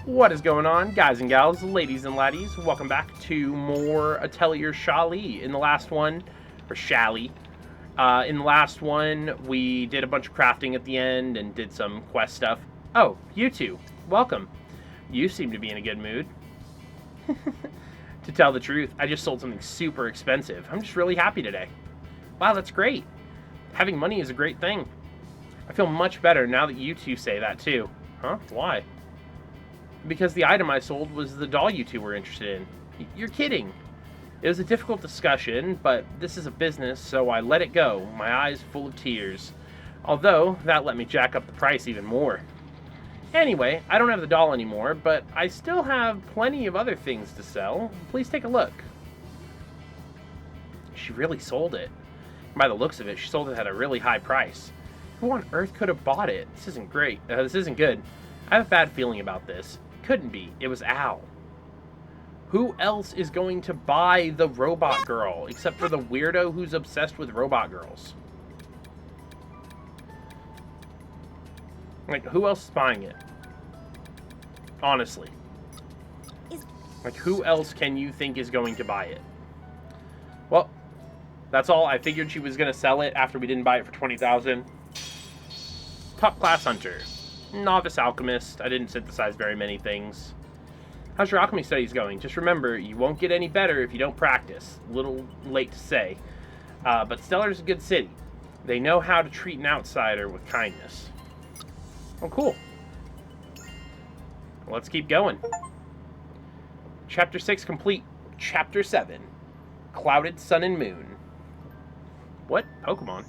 What is going on, guys and gals, ladies and laddies? Welcome back to more Atelier Shallie. In the last one, or Shallie, in the last one, we did a bunch of crafting at the end and did some quest stuff. Oh, you two, welcome. You seem to be in a good mood. To tell the truth, I just sold something super expensive. I'm just really happy today. Wow, that's great. Having money is a great thing. I feel much better now that you two say that too. Huh? Why? Because the item I sold was the doll you two were interested in. You're kidding. It was a difficult discussion, but this is a business, so I let it go, my eyes full of tears. Although, that let me jack up the price even more. Anyway, I don't have the doll anymore, but I still have plenty of other things to sell. Please take a look. She really sold it. By the looks of it, she sold it at a really high price. Who on earth could have bought it? This isn't great. This isn't good. I have a bad feeling about this. Couldn't be. It was Al. Who else is going to buy the robot girl, except for the weirdo who's obsessed with robot girls? Like, who else is buying it? Honestly. Like, who else can you think is going to buy it? Well, that's all. I figured she was going to sell it after we didn't buy it for $20,000. Top class hunter. Novice alchemist. I didn't synthesize very many things. How's your alchemy studies going? Just remember, you won't get any better if you don't practice. A little late to say. But Stellar's a good city. They know how to treat an outsider with kindness. Oh, cool. Let's keep going. Chapter 6 complete. Chapter 7. Clouded Sun and Moon. What? Pokemon?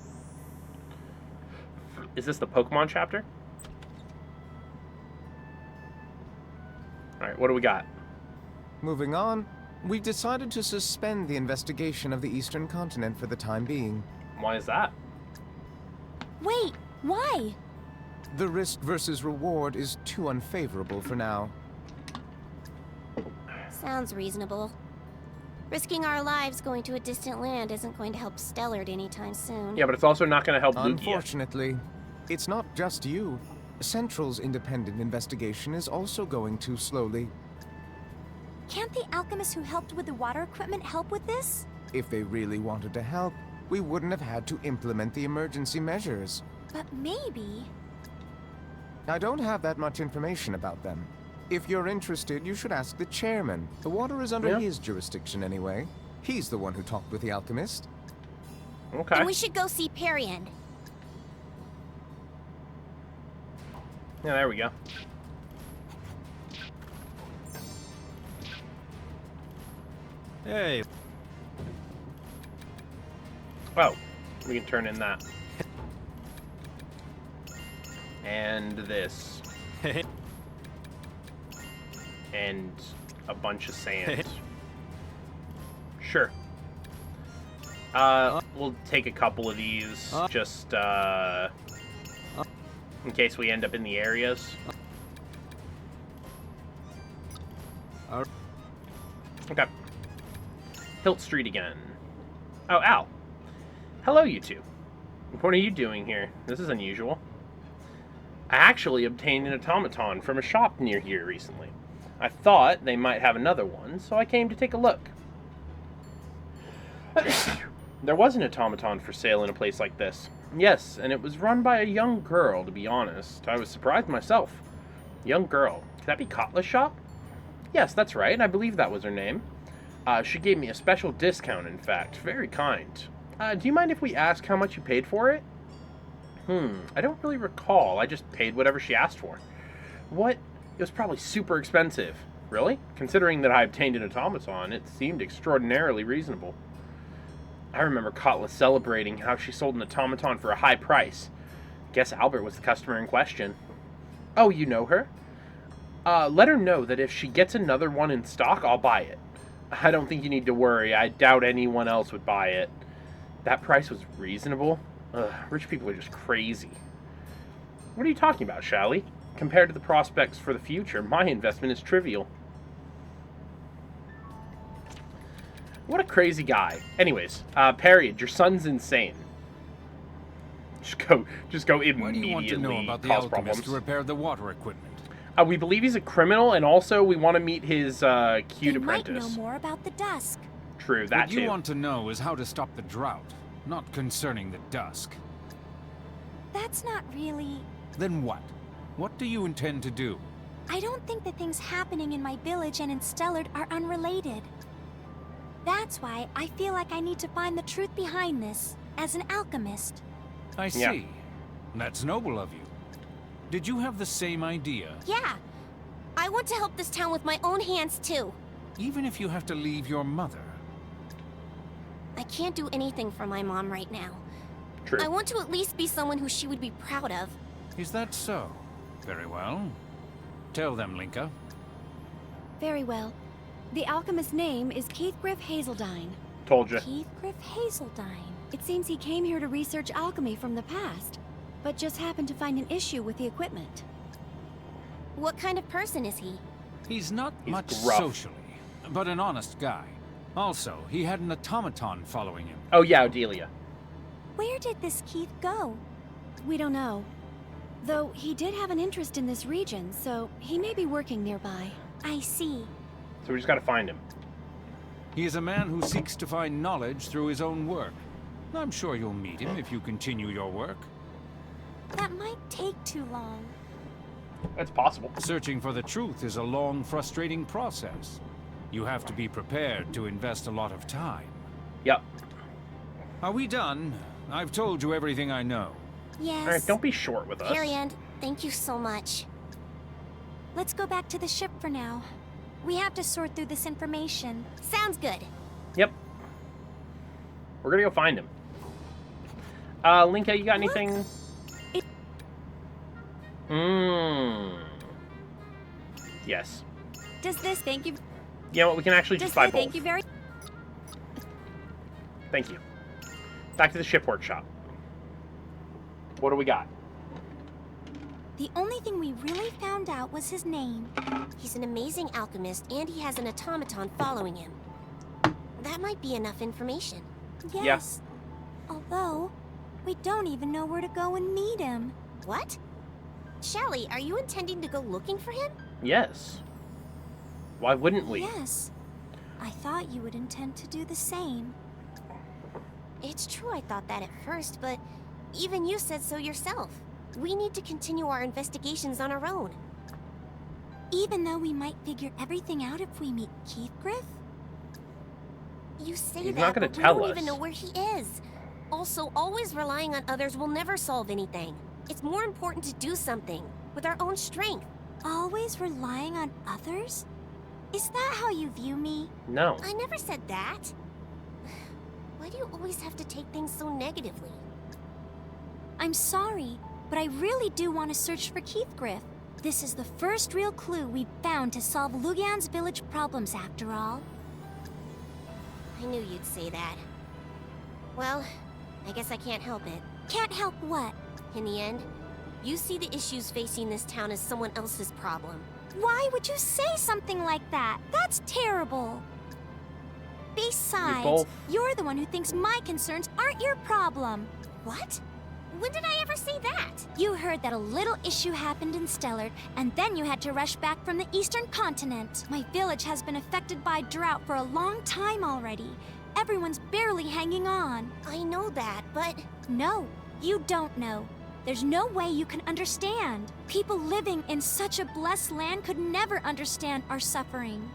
Is this the Pokemon chapter? Alright, what do we got? Moving on, we've decided to suspend the investigation of the Eastern Continent for the time being. Why is that? Wait, why? The risk versus reward is too unfavorable for now. Sounds reasonable. Risking our lives going to a distant land isn't going to help Stellard anytime soon. Yeah, but it's also not going to help Lugia. Unfortunately, it's not just you. Central's independent investigation is also going too slowly. Can't the alchemists who helped with the water equipment help with this? If they really wanted to help, we wouldn't have had to implement the emergency measures. But maybe... I don't have that much information about them. If you're interested, you should ask the chairman. The water is under his jurisdiction anyway. He's the one who talked with the alchemist. Okay. Then we should go see Perian. Yeah, there we go. Hey. Oh, we can turn in that. And this. And a bunch of sand. Sure. We'll take a couple of these, just, in case we end up in the areas. Okay. Hilt Street again. Oh, Al. Hello, you two. What are you doing here? This is unusual. I actually obtained an automaton from a shop near here recently. I thought they might have another one, so I came to take a look. There was an automaton for sale in a place like this. Yes, and it was run by a young girl, to be honest. I was surprised myself. Young girl. Could that be Kotla's shop? Yes, that's right. I believe that was her name. She gave me a special discount, in fact. Very kind. Do you mind if we ask how much you paid for it? I don't really recall. I just paid whatever she asked for. What? It was probably super expensive. Really? Considering that I obtained an automaton, it seemed extraordinarily reasonable. I remember Kotla celebrating how she sold an automaton for a high price. Guess Albert was the customer in question. Oh, you know her? Let her know that if she gets another one in stock, I'll buy it. I don't think you need to worry. I doubt anyone else would buy it. That price was reasonable? Ugh, rich people are just crazy. What are you talking about, Shallie? Compared to the prospects for the future, my investment is trivial. What a crazy guy. Anyways, period. Your son's insane. Just go What do you want to know immediately about the cause alchemist problems. to repair the water equipment? We believe he's a criminal, and also we want to meet his cute They might apprentice. know more about the dusk. True, that What too. you want to know is how to stop the drought, not concerning the dusk. That's not really... Then what? What do you intend to do? I don't think the things happening in my village and in Stellard are unrelated. That's why I feel like I need to find the truth behind this, as an alchemist. I see. Yeah. That's noble of you. Did you have the same idea? Yeah. I want to help this town with my own hands, too. Even if you have to leave your mother? I can't do anything for my mom right now. True. I want to at least be someone who she would be proud of. Is that so? Very well. Tell them, Linka. Very well. The alchemist's name is Keithgriff Hazeldine. Told you. Keithgriff Hazeldine. It seems he came here to research alchemy from the past, but just happened to find an issue with the equipment. What kind of person is he? He's not He's much gruff. socially, but an honest guy. Also, he had an automaton following him. Oh yeah, Adelia. Where did this Keith go? We don't know. Though he did have an interest in this region, so he may be working nearby. I see. So we just gotta find him. He is a man who seeks to find knowledge through his own work. I'm sure you'll meet him if you continue your work. That might take too long. That's possible. Searching for the truth is a long, frustrating process. You have to be prepared to invest a lot of time. Yep. Are we done? I've told you everything I know. Yes. Alright, don't be short with us. Harriet, thank you so much. Let's go back to the ship for now. We have to sort through this information. Sounds good. Yep. We're gonna go find him. Linka, you got anything? Yes. Does this thank you? You know what? We can actually just buy both. Thank you very. Thank you. Back to the ship workshop. What do we got? The only thing we really found out was his name. He's an amazing alchemist, and he has an automaton following him. That might be enough information. Yes. Although, we don't even know where to go and meet him. What? Shallie, are you intending to go looking for him? Yes. Why wouldn't we? Yes. I thought you would intend to do the same. It's true I thought that at first, but even you said so yourself. We need to continue our investigations on our own. Even though we might figure everything out if we meet Keithgriff? You say He's that, not gonna but we tell don't us. even know where he is. Also, always relying on others will never solve anything. It's more important to do something, with our own strength. Always relying on others? Is that how you view me? No. I never said that. Why do you always have to take things so negatively? I'm sorry, but I really do want to search for Keithgriff. This is the first real clue we've found to solve Lugian's village problems, after all. I knew you'd say that. Well, I guess I can't help it. Can't help what? In the end, you see the issues facing this town as someone else's problem. Why would you say something like that? That's terrible. Besides, you're the one who thinks my concerns aren't your problem. What? When did I ever say that? You heard that a little issue happened in Stellard, and then you had to rush back from the eastern continent. My village has been affected by drought for a long time already. Everyone's barely hanging on. I know that, but... No, you don't know. There's no way you can understand. People living in such a blessed land could never understand our suffering.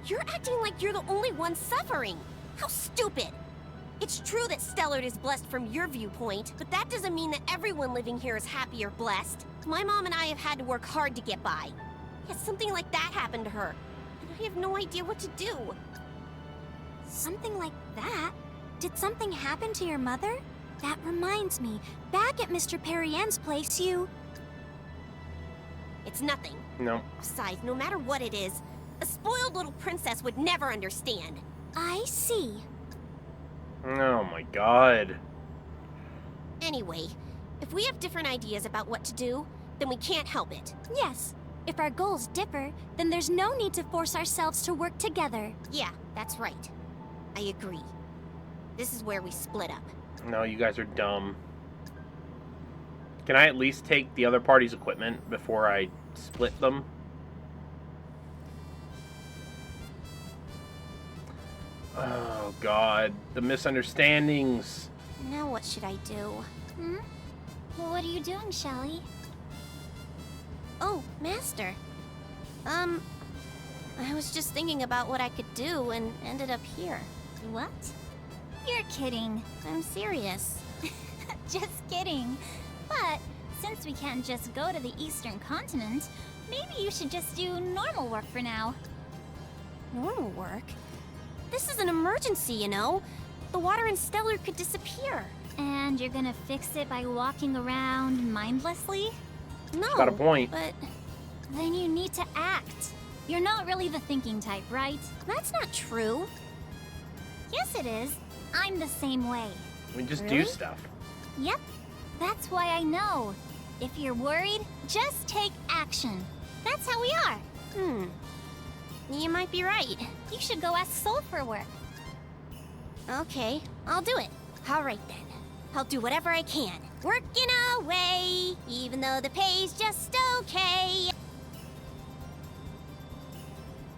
You're acting like you're the only one suffering. How stupid! It's true that Stellard is blessed from your viewpoint, but that doesn't mean that everyone living here is happy or blessed. My mom and I have had to work hard to get by. Yet something like that happened to her, and I have no idea what to do. Something like that? Did something happen to your mother? That reminds me, back at Mr. Perienne's place, you... It's nothing. No. Besides, no matter what it is, a spoiled little princess would never understand. I see. Oh my god. Anyway, if we have different ideas about what to do, then we can't help it. Yes. If our goals differ, then there's no need to force ourselves to work together. Yeah, that's right. I agree. This is where we split up. No, you guys are dumb. Can I at least take the other party's equipment before I split them. Oh god, the misunderstandings. Now what should I do? Well, what are you doing, Shallie? Oh, Master. I was just thinking about what I could do and ended up here. What? You're kidding. I'm serious. Just kidding. But since we can't just go to the Eastern Continent, maybe you should just do normal work for now. Normal work? This is an emergency, you know? The water in Stellar could disappear. And you're gonna fix it by walking around mindlessly? No, Got a point. but Then you need to act. You're not really the thinking type, right? that's not true. Yes, it is. I'm the same way. We just Really? do stuff. Yep. That's why I know. If you're worried, just take action. That's how we are. You might be right. You should go ask Soul for work. Okay, I'll do it. All right then. I'll do whatever I can. Working away, even though the pay's just okay.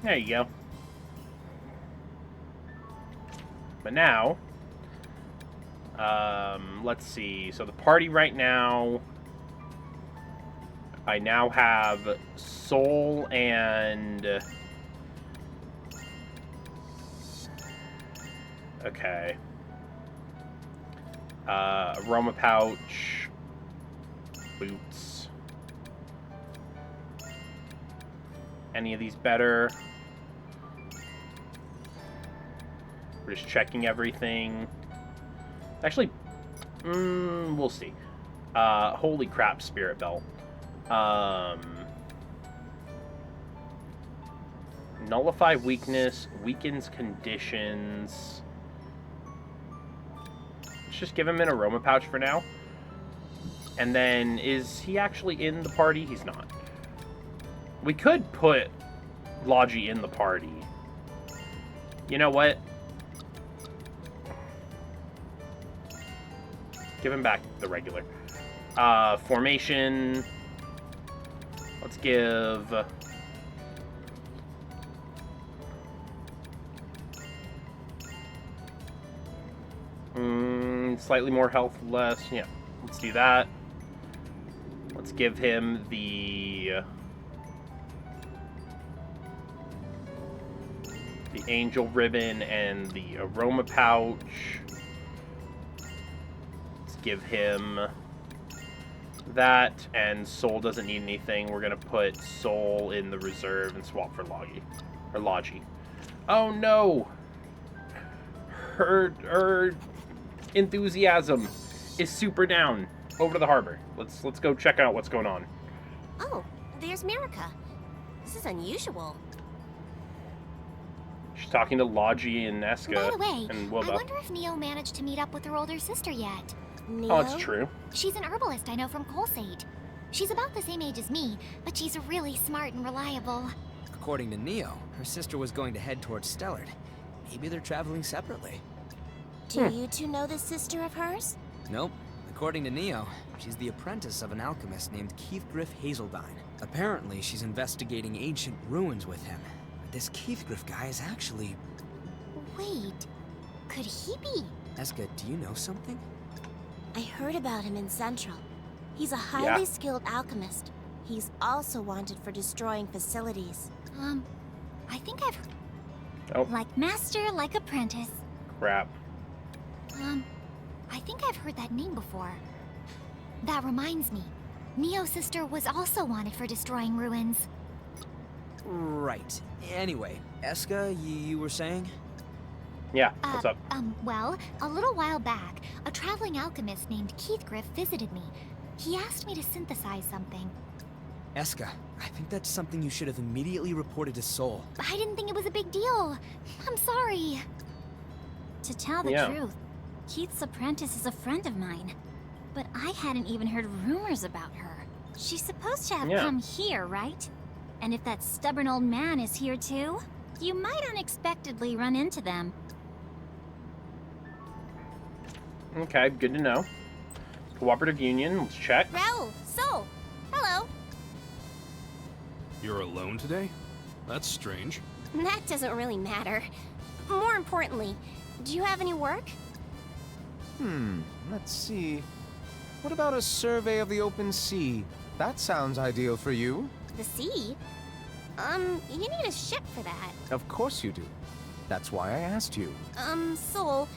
There you go. But now, let's see. So the party right now, I now have Soul and... Okay. Aroma pouch. Boots. Any of these better? We're just checking everything. Actually, we'll see. Holy crap, Spirit Belt. Nullify weakness, weakens conditions. Let's just give him an aroma pouch for now. And then, is he actually in the party? He's not. We could put Logi in the party. You know what? Give him back the regular. Formation. Let's give... slightly more health, less. Yeah, let's do that. Let's give him the angel ribbon and the aroma pouch. Let's give him that, and Soul doesn't need anything. We're gonna put Soul in the reserve and swap for Logi. Oh no! Her enthusiasm is super down. Over to the harbor. Let's go check out what's going on. Oh, there's Merica. This is unusual. She's talking to Logi and Eska By the way, and I Wilbur. wonder if Neo managed to meet up with her older sister yet. Oh, it's true. She's an herbalist I know from Colsade. She's about the same age as me, but she's really smart and reliable. According to Neo, her sister was going to head towards Stellard. Maybe they're traveling separately. Do you two know this sister of hers? Nope. According to Neo, she's the apprentice of an alchemist named Keithgriff Hazeldine. Apparently, she's investigating ancient ruins with him. But this Keithgriff guy is actually... Wait, could he be? Eska, do you know something? I heard about him in Central. He's a highly skilled alchemist. He's also wanted for destroying facilities. I think I've... Oh. Like master, like apprentice. Crap. I think I've heard that name before. That reminds me. Neo's sister was also wanted for destroying ruins. Right. Anyway, Eska, you were saying? Yeah, what's up? Well, a little while back, a traveling alchemist named Keithgriff visited me. He asked me to synthesize something. Eska, I think that's something you should have immediately reported to Soul. I didn't think it was a big deal. I'm sorry. To tell the truth, Keith's apprentice is a friend of mine. But I hadn't even heard rumors about her. She's supposed to have come here, right? And if that stubborn old man is here too, you might unexpectedly run into them. Okay, good to know. Cooperative Union, let's check. Raoul, Soul, hello. You're alone today? That's strange. That doesn't really matter. More importantly, do you have any work? Let's see. What about a survey of the open sea? That sounds ideal for you. The sea? You need a ship for that. Of course you do. That's why I asked you. Soul,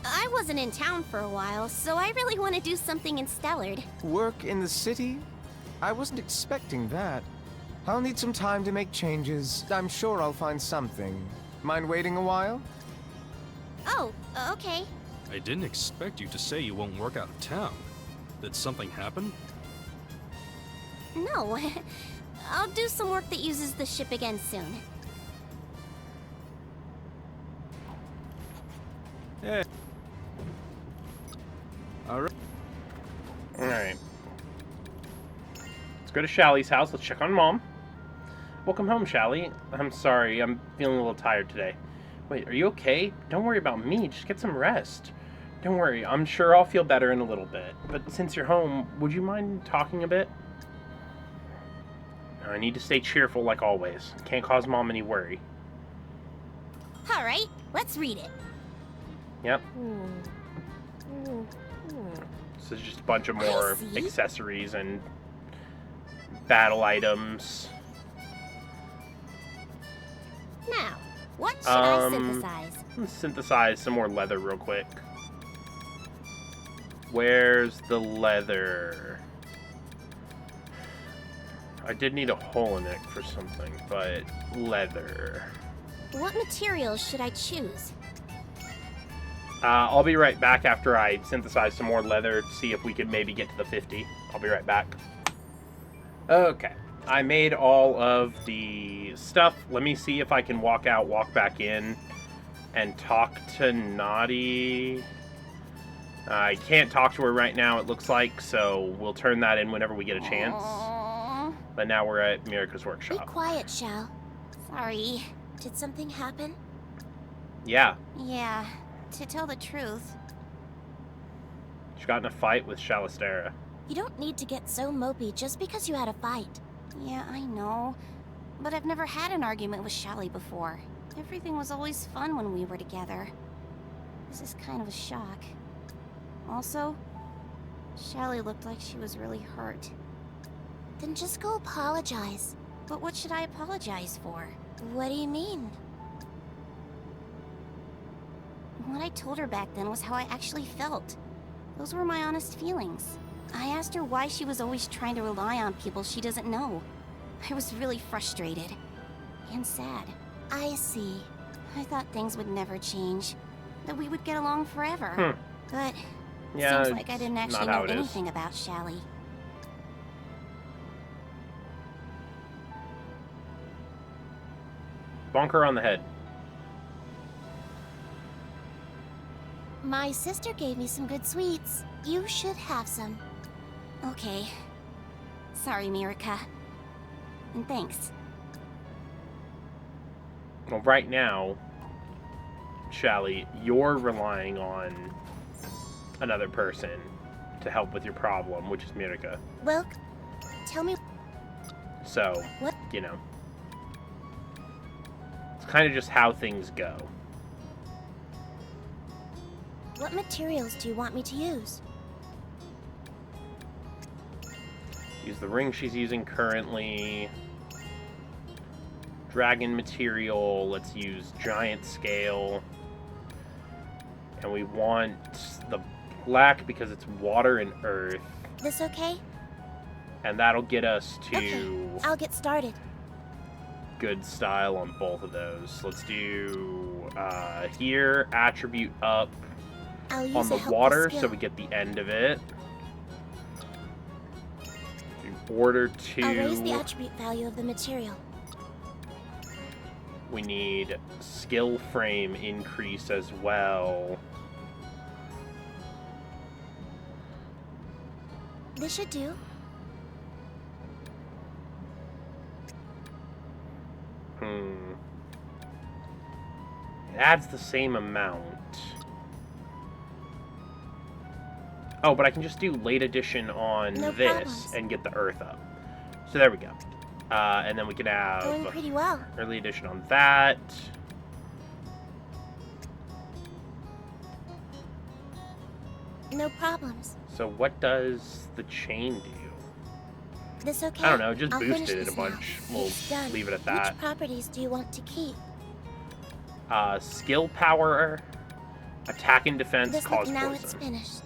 I wasn't in town for a while, so I really want to do something in Stellard. Work in the city? I wasn't expecting that. I'll need some time to make changes. I'm sure I'll find something. Mind waiting a while? Oh, okay. I didn't expect you to say you won't work out of town. Did something happen? No. I'll do some work that uses the ship again soon. Yeah. Alright. Alright. Let's go to Shallie's house. Let's check on Mom. Welcome home, Shallie. I'm sorry, I'm feeling a little tired today. Wait, are you okay? Don't worry about me, just get some rest. Don't worry, I'm sure I'll feel better in a little bit. But since you're home, would you mind talking a bit? I need to stay cheerful like always. Can't cause Mom any worry. Alright, let's read it. Yep. This is just a bunch of more accessories and battle items. Now, what should I synthesize? Let's synthesize some more leather real quick. Where's the leather? I did need a hole in it for something, but leather. What materials should I choose? I'll be right back after I synthesize some more leather to see if we could maybe get to the 50. I'll be right back. Okay. I made all of the stuff. Let me see if I can walk back in, and talk to Naughty. I can't talk to her right now, it looks like, so we'll turn that in whenever we get a chance. Aww. But now we're at Mirika's Be workshop. quiet, Shal. Sorry. Did something happen? Yeah, Yeah, to tell the truth. she got in a fight with Shalistera. You don't need to get so mopey just because you had a fight. Yeah, I know. But I've never had an argument with Shallie before. Everything was always fun when we were together. This is kind of a shock. Also, Shallie looked like she was really hurt. Then just go apologize. But what should I apologize for? What do you mean? What I told her back then was how I actually felt. Those were my honest feelings. I asked her why she was always trying to rely on people she doesn't know. I was really frustrated. And sad. I see. I thought things would never change. That we would get along forever. But Yeah, seems like I didn't it's actually not how know it is. anything about Shallie. Bonk her on the head. My sister gave me some good sweets. You should have some. Okay. Sorry, Mirika. And thanks. Well, right now, Shallie, you're relying on another person to help with your problem, which is Mirika. Well, tell me. So, What? you know, it's kind of just how things go. What materials do you want me to use? Use the ring she's using currently. Dragon material. Let's use giant scale. And we want the black because it's water and earth. This okay? And that'll get us to Okay, I'll get started. good style on both of those. Let's do here, attribute up I'll use on a the helpful water skill. so we get the end of it. Do order I'll raise the 2. attribute value of the material. We need skill frame increase as well. This should do. It adds the same amount. Oh, but I can just do late addition on No this problems. and get the earth up. So there we go. And then we can have Going pretty well. early edition on that. No problems. So what does the chain do? This okay? I don't know, just I'll finish boosted it a this now. bunch. We'll It's done. leave it at that. Which properties do you want to keep? Skill power, attack and defense, This cause now it's poison. finished.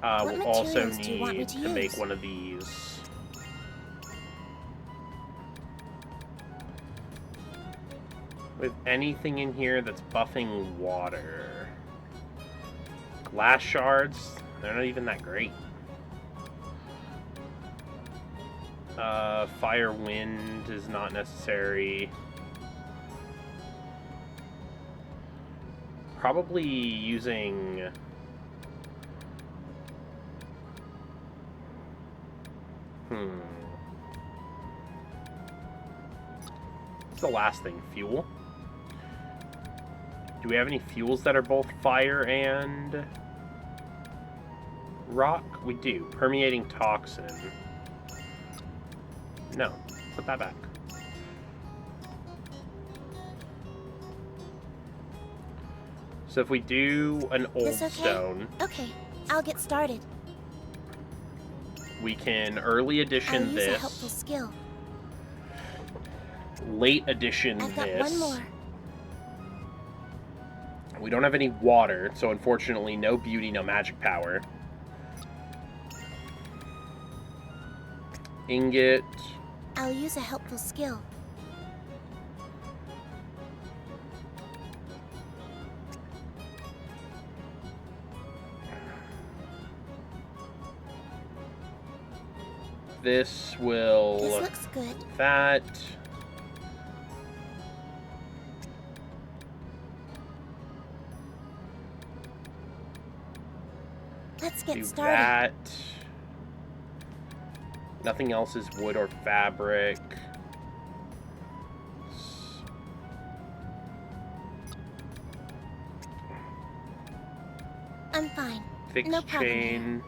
What We'll also materials do you want me need to to make use? one of these. With anything in here that's buffing water. Glass shards, they're not even that great. Fire wind is not necessary. Probably using... What's the last thing? Fuel? Do we have any fuels that are both fire and rock? We do. Permeating toxin. No. Put that back. So if we do an old This okay? stone, Okay, I'll get started. we can early I'll edition use a helpful this, skill. late edition I've got this. one more. We don't have any water, so unfortunately no beauty, no magic power. Ingot. I'll use a helpful skill. This will... This looks good. that. Let's get Do started. that. Nothing else is wood or fabric. I'm fine. Fixed No problem chain.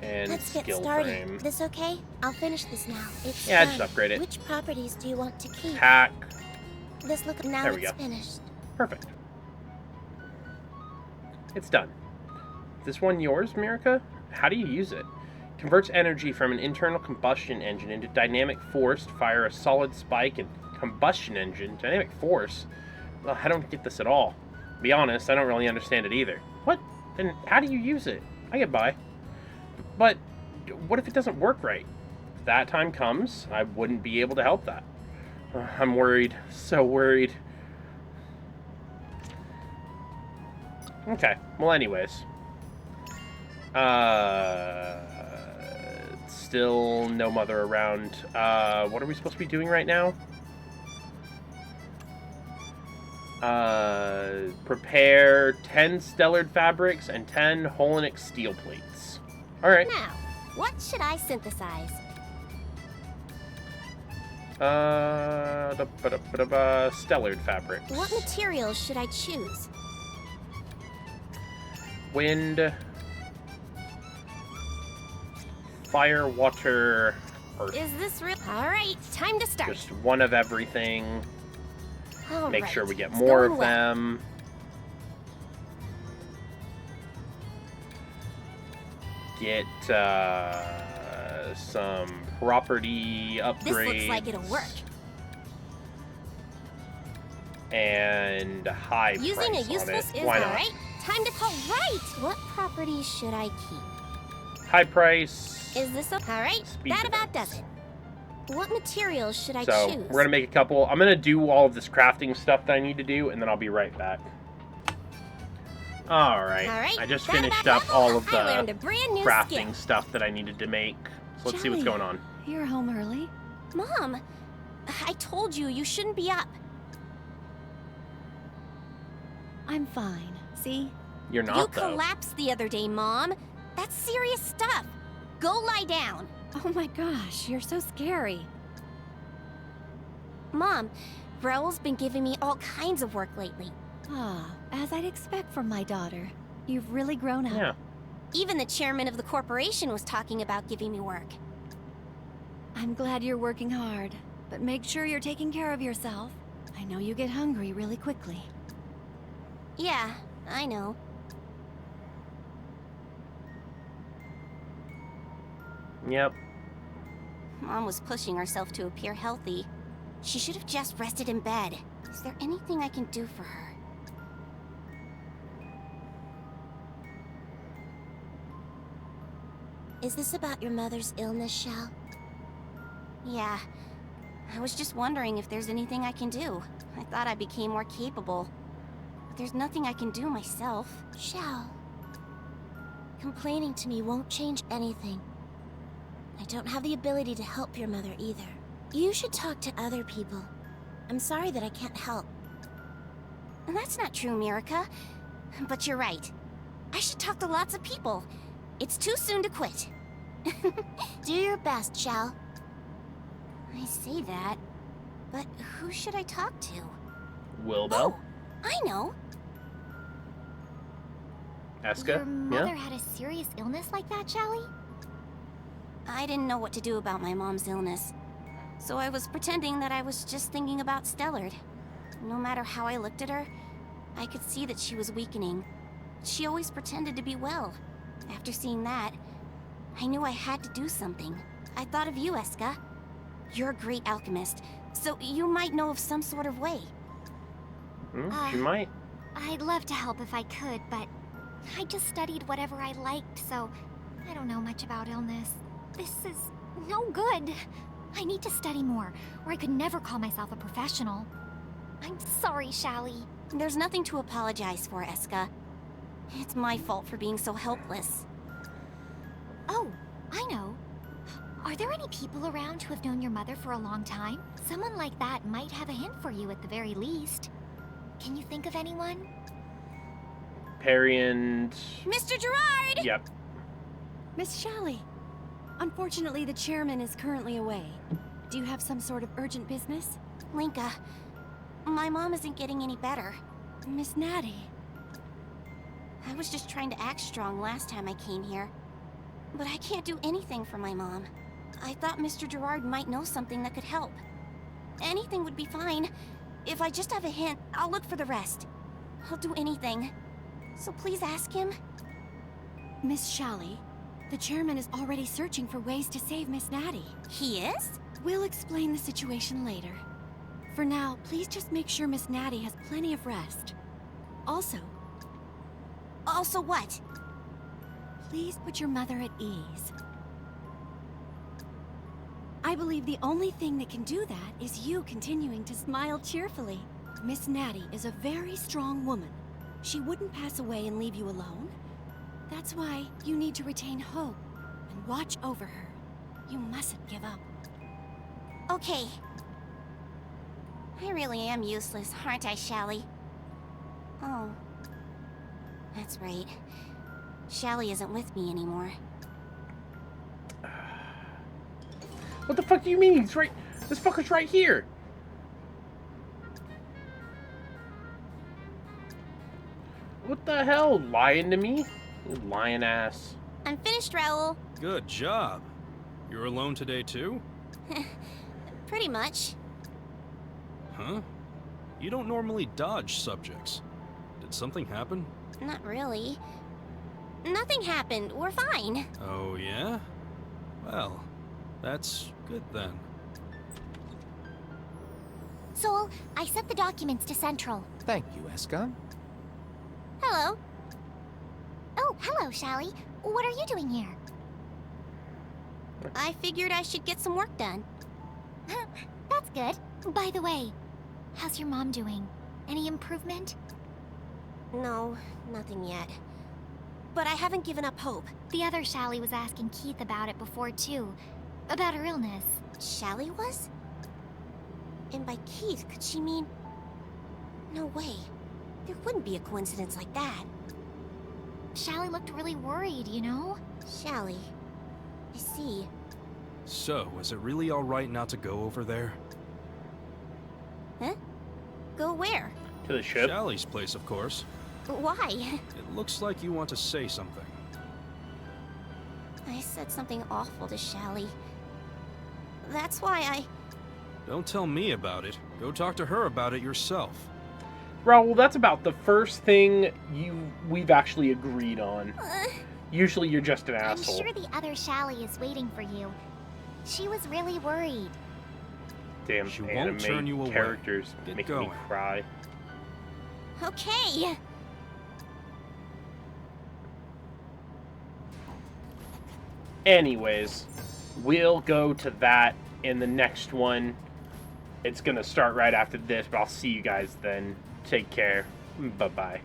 And Let's get skill started. frame. This okay? I'll finish this now. It's Yeah, done. just upgrade it. Which properties do you want to keep? Attack. This look now There we it's go. finished. Perfect. It's done. Is this one yours, Mirka? How do you use it? Converts energy from an internal combustion engine into dynamic force to fire a solid spike and combustion engine. Dynamic force? Well, I don't get this at all. To be honest, I don't really understand it either. What? Then how do you use it? I get by. But what if it doesn't work right? If that time comes, I wouldn't be able to help that. I'm worried. So worried. Okay. Well, anyways. Still no mother around. What are we supposed to be doing right now? Prepare 10 stellar fabrics and 10 Holonic steel plates. Alright. Now, what should I synthesize? Stellar fabrics. What materials should I choose? Wind, fire, water, earth. Is this real? All right, time to start. Just one of everything. All Make right, sure we get it's more going of well. them. Get some property upgrades. This looks like it'll work. And high Using a price useful on it. is Why all not? right. Time to call right. What properties should I keep? High price. Is this all right? Speed That about defense. does it. What materials should I So choose? we're gonna make a couple. I'm gonna do all of this crafting stuff that I need to do, and then I'll be right back. All right. All right, I just that finished about up level all of I learned the a brand new crafting skill. stuff that I needed to make. So let's see what's Shallie. going on. You're home early? Mom, I told you you shouldn't be up. I'm fine. See? You're You not though. collapsed the other day, Mom. That's serious stuff. Go lie down. Oh my gosh, you're so scary. Mom, Raul's been giving me all kinds of work lately. Ah, as I'd expect from my daughter. You've really grown up. Yeah. Even the chairman of the corporation was talking about giving me work. I'm glad you're working hard, but make sure you're taking care of yourself. I know you get hungry really quickly. Yeah, I know. Yep. Mom was pushing herself to appear healthy. She should have just rested in bed. Is there anything I can do for her? Is this about your mother's illness, Shal? Yeah. I was just wondering if there's anything I can do. I thought I became more capable. But there's nothing I can do myself. Shal, complaining to me won't change anything. I don't have the ability to help your mother either. You should talk to other people. I'm sorry that I can't help. And that's not true, Mirika. But you're right. I should talk to lots of people. It's too soon to quit. Do your best, Shal. I say that, but who should I talk to? Wilbel? Oh, I know. Eska? Your mother Yeah? had a serious illness like that, Shallie? I didn't know what to do about my mom's illness. So I was pretending that I was just thinking about Stellard. No matter how I looked at her, I could see that she was weakening. She always pretended to be well. After seeing that, I knew I had to do something. I thought of you, Eska. You're a great alchemist, so you might know of some sort of way. She might. I'd love to help if I could, but I just studied whatever I liked, so I don't know much about illness. This is no good. I need to study more, or I could never call myself a professional. I'm sorry, Shallie. There's nothing to apologize for, Eska. It's my fault for being so helpless. Oh, I know. Are there any people around who have known your mother for a long time? Someone like that might have a hint for you at the very least. Can you think of anyone? Perry and... Mr. Gerard! Yep. Miss Shallie, unfortunately the chairman is currently away. Do you have some sort of urgent business? Linka, my mom isn't getting any better. Miss Natty. I was just trying to act strong last time I came here. But I can't do anything for my mom. I thought Mr. Gerard might know something that could help. Anything would be fine. If I just have a hint, I'll look for the rest. I'll do anything. So please ask him. Miss Shallie, the chairman is already searching for ways to save Miss Natty. He is? We'll explain the situation later. For now, please just make sure Miss Natty has plenty of rest. Also, Also what? please put your mother at ease. I believe the only thing that can do that is you continuing to smile cheerfully. Miss Natty is a very strong woman. She wouldn't pass away and leave you alone. That's why you need to retain hope and watch over her. You mustn't give up. Okay. I really am useless, aren't I, Shallie? Oh. That's right. Shallie isn't with me anymore. What the fuck do you mean? He's right... This fucker's right here! What the hell? Lying to me? You lying ass. I'm finished, Raoul. Good job. You're alone today, too? Pretty much. Huh? You don't normally dodge subjects. Did something happen? Not really. Nothing happened. We're fine. Oh, yeah? Well, that's good then. Sol, I sent the documents to Central. Thank you, Eska. Hello. Oh, hello, Shallie. What are you doing here? I figured I should get some work done. That's good. By the way, how's your mom doing? Any improvement? No, nothing yet. But I haven't given up hope. The other Shallie was asking Keith about it before, too. About her illness. Shallie was? And by Keith, could she mean... No way. There wouldn't be a coincidence like that. Shallie looked really worried, you know? Shallie. I see. So, is it really alright not to go over there? Huh? Go where? To To the ship? Shallie's place, of course. Why? It looks like you want to say something. I said something awful to Shallie. That's why I... Don't tell me about it. Go talk to her about it yourself. Raul, that's about the first thing we've actually agreed on. Usually you're just an I'm asshole. sure the other Shallie is waiting for you. She was really worried. Damn She won't anime turn you away. characters Get making me going. cry. Okay. Anyways, we'll go to that in the next one. It's gonna start right after this, but I'll see you guys then. Take care. Bye-bye.